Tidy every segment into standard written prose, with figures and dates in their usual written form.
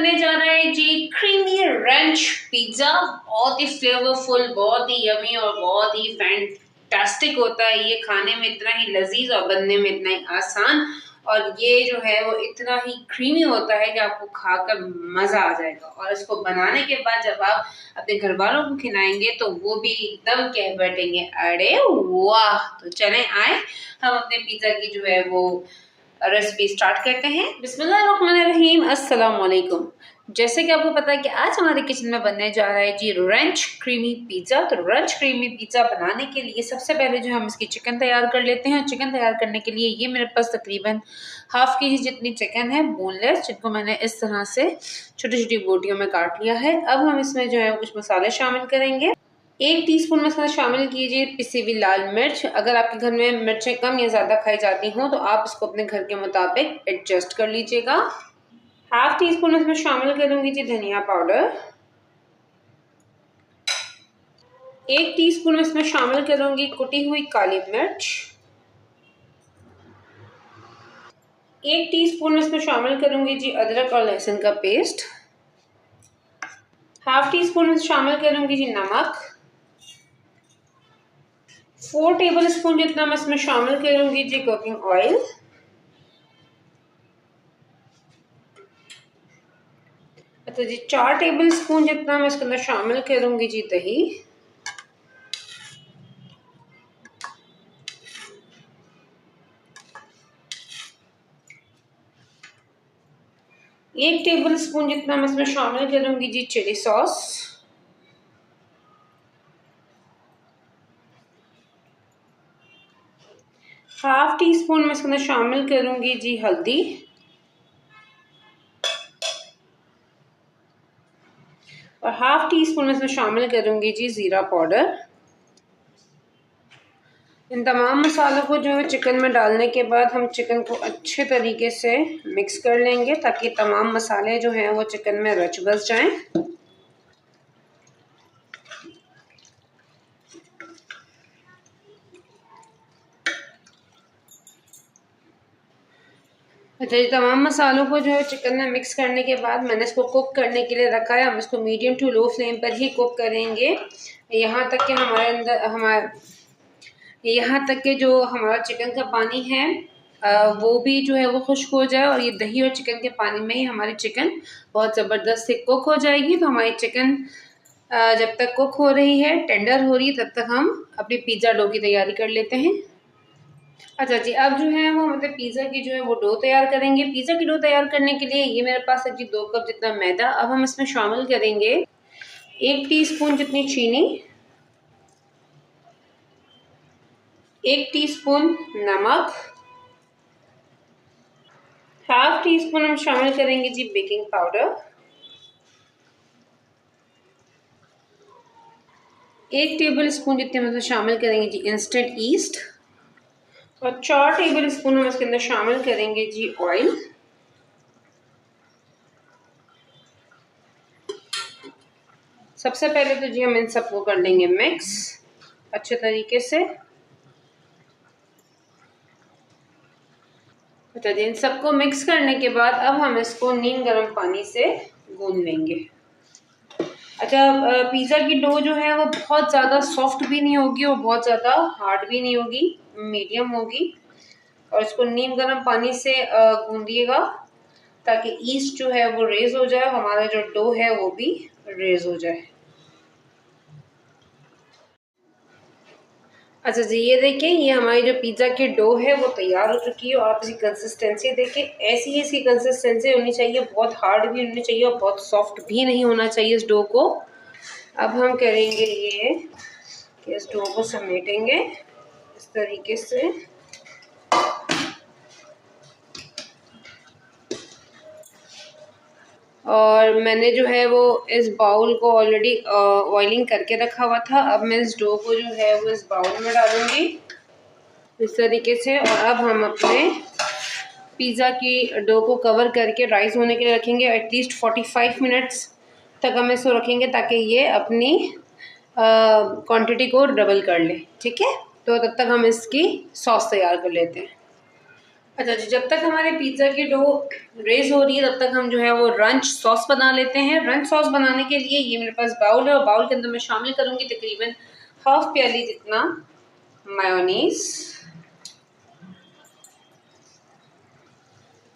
बनने जा रहा है जी क्रीमी रैंच पिज्जा। बहुत ही फ्लेवरफुल, बहुत ही यमी और बहुत ही फैंटास्टिक होता है। ये खाने में इतना ही लजीज और बनने में इतना ही आसान, और ये जो है वो इतना ही क्रीमी होता है कि आपको खाकर मजा आ जाएगा। और इसको बनाने के बाद जब आप अपने घर वालों को खिलाएंगे तो वो भी एकदम कह बैठेंगे अरे वाह। तो चलें आए हम अपने पिज्जा की जो है वो रेसिपी स्टार्ट करते हैं। बिस्मिल्लाहिर्रहमानिर्रहीम, अस्सलाम वालेकुम। जैसे कि आपको पता है कि आज हमारे किचन में बनने जा रहा है जी रंच क्रीमी पिज्जा। तो रंच क्रीमी पिज्जा बनाने के लिए सबसे पहले जो हम इसकी चिकन तैयार कर लेते हैं। चिकन तैयार करने के लिए ये मेरे पास तकरीबन हाफ के जी जितनी चिकन है बोनलेस, जिनको मैंने इस तरह से छोटी छोटी बोटियों में काट लिया है। अब हम इसमें जो है कुछ मसाले शामिल करेंगे। 1 टीस्पून मसाला शामिल कीजिए पिसी हुई लाल मिर्च। अगर आपके घर में मिर्चें कम या ज़्यादा खाई जाती हों तो आप इसको अपने घर के मुताबिक एडजस्ट कर लीजिएगा। हाफ टी स्पून इसमें शामिल करूंगी जी धनिया पाउडर। 1 टीस्पून इसमें शामिल करूंगी कुटी हुई काली मिर्च। 1 टीस्पून इसमें शामिल करूंगी जी अदरक और लहसुन का पेस्ट। हाफ टी स्पून में शामिल करूंगी जी नमक। 4 टेबल स्पून जितना मैं इसमें शामिल करूंगी जी कुकिंग ऑयल। अच्छा जी 4 टेबल स्पून जितना मैं इसके अंदर शामिल करूंगी जी दही। एक टेबल स्पून जितना मैं इसमें शामिल करूंगी जी chilli sauce. Half teaspoon में इसके अंदर शामिल करूंगी जी हल्दी। और हाफ टी स्पून में इसमें शामिल करूंगी जी जीरा पाउडर। इन तमाम मसालों को जो है चिकन में डालने के बाद हम चिकन को अच्छे तरीके से मिक्स कर लेंगे ताकि तमाम मसाले जो हैं वो चिकन में रच बस जाएं। अच्छा ये तमाम मसालों को जो है चिकन में मिक्स करने के बाद मैंने इसको कुक करने के लिए रखा है। हम इसको मीडियम टू लो फ्लेम पर ही कुक करेंगे यहाँ तक कि जो हमारा चिकन का पानी है वो भी जो है वो खुश्क हो जाए, और ये दही और चिकन के पानी में ही हमारी चिकन बहुत ज़बरदस्त से कुक हो जाएगी। तो हमारी चिकन जब तक कुक हो रही है, टेंडर हो रही है, तब तक हम अपनी पिज़्ज़ा डो की तैयारी कर लेते हैं। अच्छा जी अब जो है वो मतलब पिज़्ज़ा की जो है वो डो तैयार करेंगे। पिज़्ज़ा की डो तैयार करने के लिए ये मेरे पास है जी 2 कप जितना मैदा। अब हम इसमें शामिल करेंगे 1 टीस्पून जितनी चीनी, 1 टीस्पून नमक, हाफ टी स्पून हम शामिल करेंगे जी बेकिंग पाउडर, 1 टेबल स्पून जितने मतलब शामिल करेंगे जी इंस्टेंट ईस्ट, और 4 टेबल स्पून हम इसके अंदर शामिल करेंगे जी ऑयल। सबसे पहले तो जी हम इन सबको कर लेंगे मिक्स अच्छे तरीके से। अच्छा जी इन सबको मिक्स करने के बाद अब हम इसको नीम गर्म पानी से गूंद लेंगे। अच्छा पिज़्ज़ा की डो जो है वो बहुत ज़्यादा सॉफ्ट भी नहीं होगी और बहुत ज़्यादा हार्ड भी नहीं होगी, मीडियम होगी। और इसको नीम गर्म पानी से गूंदिएगा ताकि ईस्ट जो है वो रेज हो जाए, हमारा जो डो है वो भी रेज हो जाए। अच्छा जी ये देखिए ये हमारी जो पिज़्ज़ा की डो है वो तैयार हो चुकी है। और आप इसकी कंसिस्टेंसी देखिए, ऐसी ही इसकी कंसिस्टेंसी होनी चाहिए, बहुत हार्ड भी होनी चाहिए और बहुत सॉफ्ट भी नहीं होना चाहिए इस डो को। अब हम करेंगे ये कि इस डो को समेटेंगे इस तरीके से। और मैंने जो है वो इस बाउल को ऑलरेडी ऑयलिंग करके रखा हुआ था। अब मैं इस डो को जो है वो इस बाउल में डालूंगी इस तरीके से। और अब हम अपने पिज़्ज़ा की डो को कवर करके राइस होने के लिए रखेंगे। एटलीस्ट 45 मिनट्स तक हम इसको रखेंगे ताकि ये अपनी क्वांटिटी को डबल कर ले। ठीक है, तो तब तक हम इसकी सॉस तैयार कर लेते हैं। अच्छा जी, जब तक हमारे पिज़्ज़ा की डो रेज़ हो रही है तब तक हम जो है वो रंच सॉस बना लेते हैं। रंच सॉस बनाने के लिए ये मेरे पास बाउल है और बाउल के अंदर मैं शामिल करूँगी तकरीबन हाफ़ प्याली जितना मायोनीज़।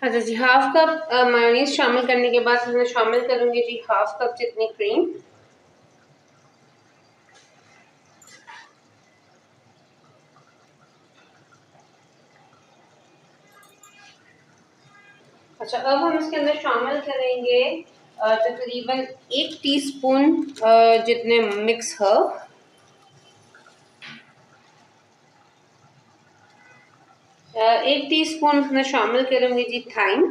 अच्छा जी, हाफ़ कप मायोनीज़ शामिल करने के बाद मैं शामिल करूँगी जी हाफ़ कप जितनी क्रीम। अच्छा, अब हम इसके अंदर शामिल करेंगे तकरीबन 1 टीस्पून जितने मिक्स हर्ब। 1 टीस्पून मैं शामिल करूँगी जी थाइम।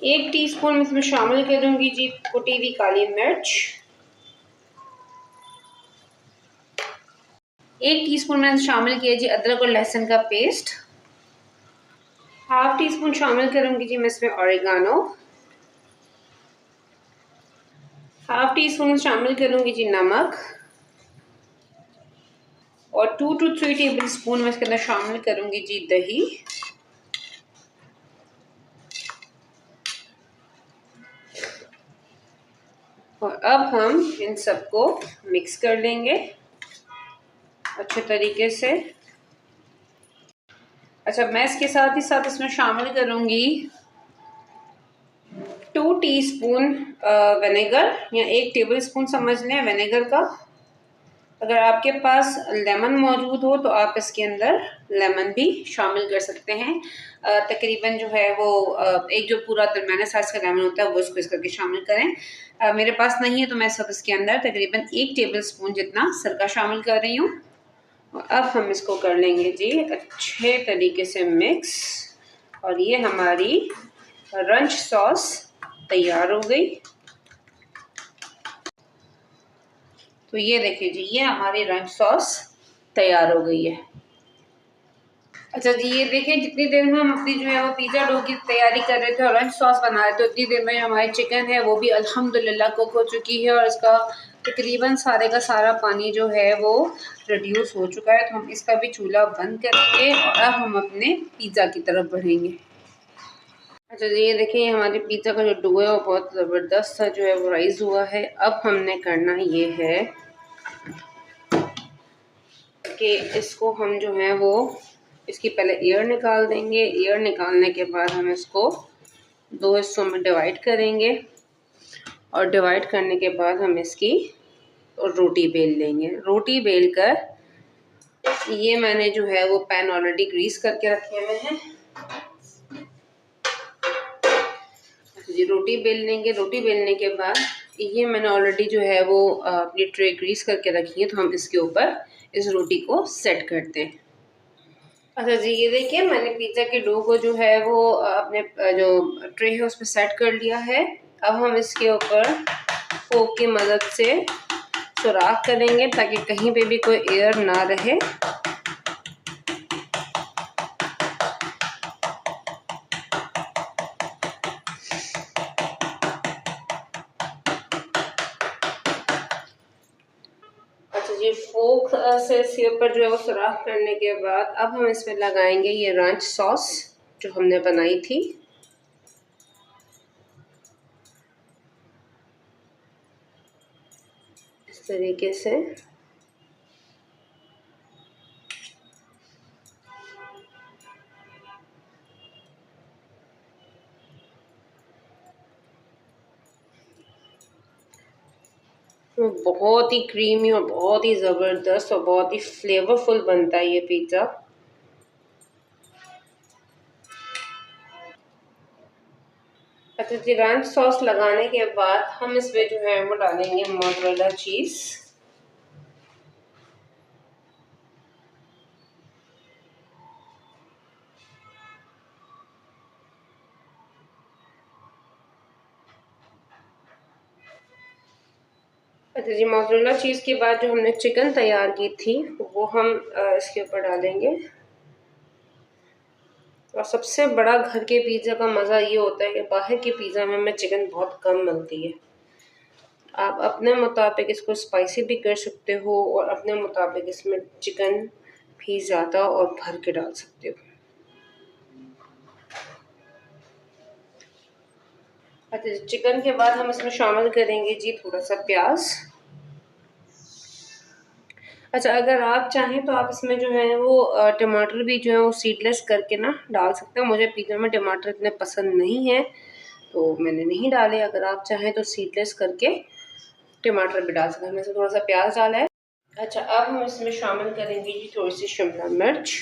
1 टीस्पून इसमें शामिल करूँगी जी कुटी हुई काली मिर्च। 1 टीस्पून मैंने शामिल किया जी अदरक और लहसुन का पेस्ट। हाफ टी स्पून शामिल करूँगी जी मैं इसमें ऑरिगानो। हाफ टी स्पून शामिल करूँगी जी नमक और 2 to 3 टेबल स्पून मैं इसके अंदर शामिल करूँगी जी दही। और अब हम इन सबको मिक्स कर लेंगे अच्छे तरीके से। अच्छा, मैं इसके साथ ही साथ इसमें शामिल करूँगी 2 टीस्पून विनेगर या 1 टेबल स्पून समझ लें विनेगर का। अगर आपके पास लेमन मौजूद हो तो आप इसके अंदर लेमन भी शामिल कर सकते हैं। तकरीबन जो है वो एक जो पूरा दरमियाना साइज़ का लेमन होता है वो इसको इस करके शामिल करें। मेरे पास नहीं है तो मैं सब इसके अंदर तकरीबन 1 टेबल स्पून जितना सिरका शामिल कर रही हूँ। और अब हम इसको कर लेंगे जी अच्छे तरीके से मिक्स और ये हमारी रंच सॉस तैयार हो गई। तो ये देखिए जी, ये हमारी रंच सॉस तैयार हो गई है। अच्छा जी, ये देखें जितनी देर में हम अपनी जो है वो पिज़्ज़ा डो की तैयारी कर रहे थे और रंच सॉस बना रहे थे उतनी देर में हमारी चिकन है वो भी अल्हम्दुलिल्लाह कुक हो चुकी है और इसका तकरीबन सारे का सारा पानी जो है वो रिड्यूस हो चुका है। तो हम इसका भी चूल्हा बंद करेंगे और अब हम अपने पिज़्ज़ा की तरफ बढ़ेंगे। अच्छा जी, ये देखिए हमारे पिज़्ज़ा का जो डो है वो बहुत ज़बरदस्त सा जो है वो राइज़ हुआ है। अब हमने करना ये है कि इसको हम जो है वो इसकी पहले एयर निकाल देंगे। एयर निकालने के बाद हम इसको 2 हिस्सों में डिवाइड करेंगे और डिवाइड करने के बाद हम इसकी रोटी बेल लेंगे। रोटी बेल कर ये मैंने जो है वो पैन ऑलरेडी ग्रीस करके रखे हुए हैं जी। रोटी बेल लेंगे। रोटी बेलने के बाद ये मैंने ऑलरेडी जो है वो अपनी ट्रे ग्रीस करके रखी है तो हम इसके ऊपर इस रोटी को सेट करते हैं। अच्छा जी, ये देखिए मैंने पिज़्ज़ा के डो को जो है वो अपने जो ट्रे है उस पर सेट कर लिया है। अब हम इसके ऊपर फोक की मदद से सुराख करेंगे ताकि कहीं पे भी कोई एयर ना रहे। अच्छा जी, फोक से इसके ऊपर जो है वो सुराख करने के बाद अब हम इसमें लगाएंगे ये रंच सॉस जो हमने बनाई थी। इस तरीके से बहुत ही क्रीमी और बहुत ही ज़बरदस्त और बहुत ही फ्लेवरफुल बनता है ये पिज़्ज़ा। अच्छा जी, रंच सॉस लगाने के बाद हम इसमें जो है वो डालेंगे मोज़रेला चीज़। अच्छा जी, मोज़रेला चीज़ के बाद जो हमने चिकन तैयार की थी वो हम इसके ऊपर डालेंगे। और सबसे बड़ा घर के पिज़्ज़ा का मज़ा ये होता है कि बाहर के पिज़्ज़ा में हमें चिकन बहुत कम मिलती है। आप अपने मुताबिक इसको स्पाइसी भी कर सकते हो और अपने मुताबिक इसमें चिकन भी ज़्यादा और भर के डाल सकते हो। अच्छा, चिकन के बाद हम इसमें शामिल करेंगे जी थोड़ा सा प्याज। अच्छा, अगर आप चाहें तो आप इसमें जो है वो टमाटर भी जो है वो सीडलेस करके ना डाल सकते हो। मुझे पिज़्ज़ा में टमाटर इतने पसंद नहीं है तो मैंने नहीं डाले। अगर आप चाहें तो सीडलेस करके टमाटर भी डाल सकते हैं। हमने थोड़ा सा प्याज डाला है। अच्छा, अब हम इसमें शामिल करेंगे जी थोड़ी सी शिमला मिर्च।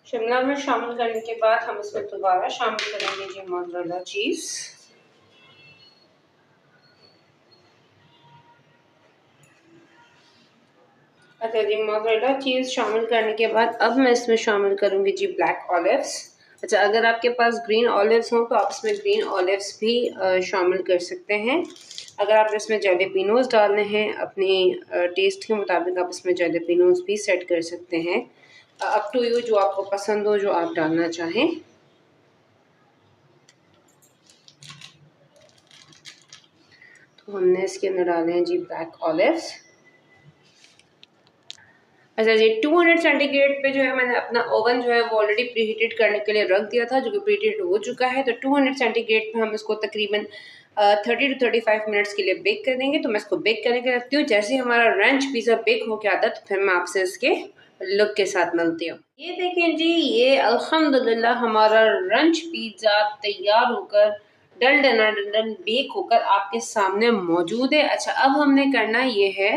शिमला मिर्च शामिल करने के बाद हम इसमें दोबारा शामिल करेंगे जी मोज़रेला चीज़। अच्छा जी, मोज़रेला चीज़ शामिल करने के बाद अब मैं इसमें शामिल करूँगी जी ब्लैक ऑलिव्स। अच्छा, अगर आपके पास ग्रीन ऑलिव्स हों तो आप इसमें ग्रीन ऑलिव्स भी शामिल कर सकते हैं। अगर आप इसमें जैलेपिनोज़ डालने हैं अपने टेस्ट के मुताबिक आप इसमें जैलेपिनोज़ भी सेट कर सकते हैं। अप टू यू, जो आपको पसंद हो, जो आप डालना चाहें। तो हमने इसके अंदर डाले हैं जी ब्लैक ऑलिव्स। अच्छा जी, 200 सेंटीग्रेड पे जो है मैंने अपना ओवन जो है वो ऑलरेडी प्रीहीटेड करने के लिए रख दिया था, जो कि प्रीहीटेड हो चुका है। तो 200 सेंटीग्रेड पे हम इसको तकरीबन 30 टू 35 मिनट्स के लिए बेक कर देंगे। तो मैं इसको बेक करने के रखती हूँ। जैसे ही हमारा रंच पिज़्ज़ा बेक हो के आता है तो फिर मैं आपसे इसके लुक के साथ मिलती हूँ। ये देखें जी, ये अल्हम्दुलिल्लाह हमारा रंच पिज़्ज़ा तैयार होकर डन डन डन बेक होकर आपके सामने मौजूद है। अच्छा, अब हमने करना ये है,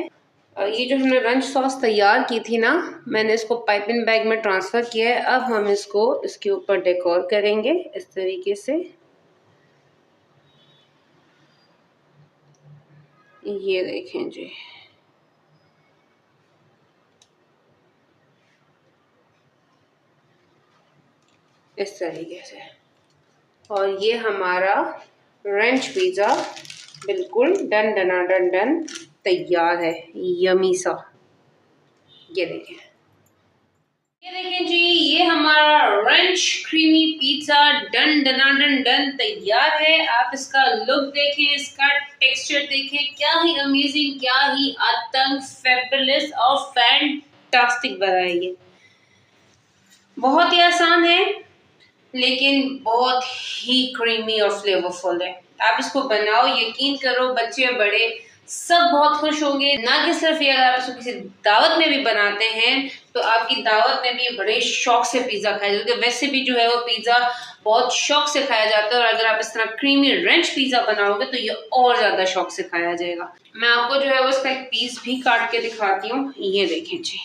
ये जो हमने रंच सॉस तैयार की थी ना, मैंने इसको पाइपिंग बैग में ट्रांसफ़र किया है। अब हम इसको इसके ऊपर डेकोर करेंगे इस तरीके से। ये देखें जी, इस तरीके से। और ये हमारा रंच पिज़्ज़ा बिल्कुल डन डना डन डन तैयार है, यमी सा। ये देखें, ये देखें जी, ये हमारा रंच क्रीमी पिज़्ज़ा डन डना डन डन तैयार है। आप इसका लुक देखें, इसका टेक्सचर देखें, क्या ही अमेजिंग, क्या ही आतंक, फैबुलस और फैंटास्टिक बना है ये। बहुत ही आसान है लेकिन बहुत ही क्रीमी और फ्लेवरफुल है। आप इसको बनाओ, यकीन करो बच्चे बड़े सब बहुत खुश होंगे। ना कि सिर्फ ये, अगर आप इसको किसी दावत में भी बनाते हैं तो आपकी दावत में भी बड़े शौक से पिज़्ज़ा खाया जाएगा। वैसे भी जो है वो पिज़्ज़ा बहुत शौक से खाया जाता है और अगर आप इस तरह क्रीमी रंच पिज़्ज़ा बनाओगे तो ये और ज़्यादा शौक से खाया जाएगा। मैं आपको जो है वो इसका एक पीस भी काट के दिखाती हूँ। ये देखें जी,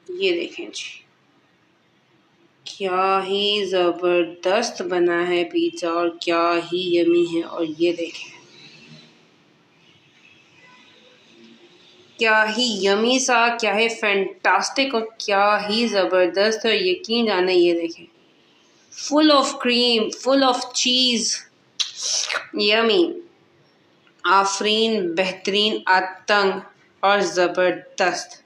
ये देखें जी, क्या ही ज़बरदस्त बना है पिज़्ज़ा और क्या ही यमी है। और ये देखें, क्या ही यमी सा, क्या है फैंटास्टिक और क्या ही ज़बरदस्त। और यकीन जाने, ये देखें, full of cream, full of cheese, yummy, Afreen, बेहतरीन, आतंक और ज़बरदस्त।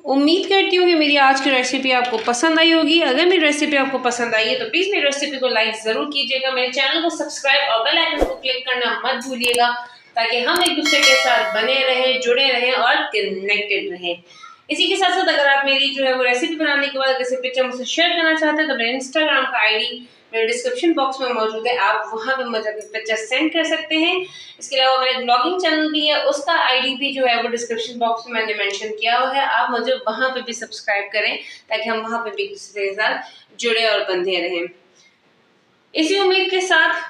उम्मीद करती हूँ कि मेरी आज की रेसिपी आपको पसंद आई होगी। अगर मेरी रेसिपी आपको पसंद आई है तो प्लीज़ मेरी रेसिपी को लाइक ज़रूर कीजिएगा। मेरे चैनल को सब्सक्राइब और बेल आइकन को क्लिक करना मत भूलिएगा ताकि हम एक दूसरे के साथ बने रहें, जुड़े रहें और कनेक्टेड रहें। इसी के साथ साथ अगर आप मेरी जो है वो रेसिपी बनाने के बाद किसी पिक्चर मुझसे शेयर करना चाहते हैं तो मेरे इंस्टाग्राम का आईडी मेरे डिस्क्रिप्शन बॉक्स में मौजूद है। आप वहाँ पे मुझे अपनी पिक्चर सेंड कर सकते हैं। इसके अलावा मेरा ब्लॉगिंग चैनल भी है, उसका आईडी भी जो है वो डिस्क्रिप्शन बॉक्स में मैंने मेंशन किया हुआ है। आप मुझे वहाँ पे भी सब्सक्राइब करें ताकि हम वहाँ पे भी एक दूसरे के साथ जुड़े और बंधे रहें। इसी उम्मीद के साथ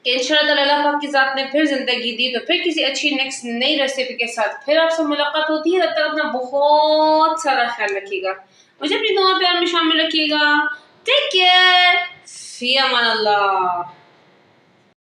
कि इंशाअल्लाह अल्लाह पाक की ज़ात ने फिर ज़िंदगी दी तो फिर किसी अच्छी नेक्स्ट नई रेसिपी के साथ फिर आपसे मुलाकात होती है। तब तक अपना बहुत सारा ख्याल रखिएगा, मुझे अपनी दुआ प्यार में शामिल रखिएगा। टेक केयर, फ़ी अमान अल्लाह।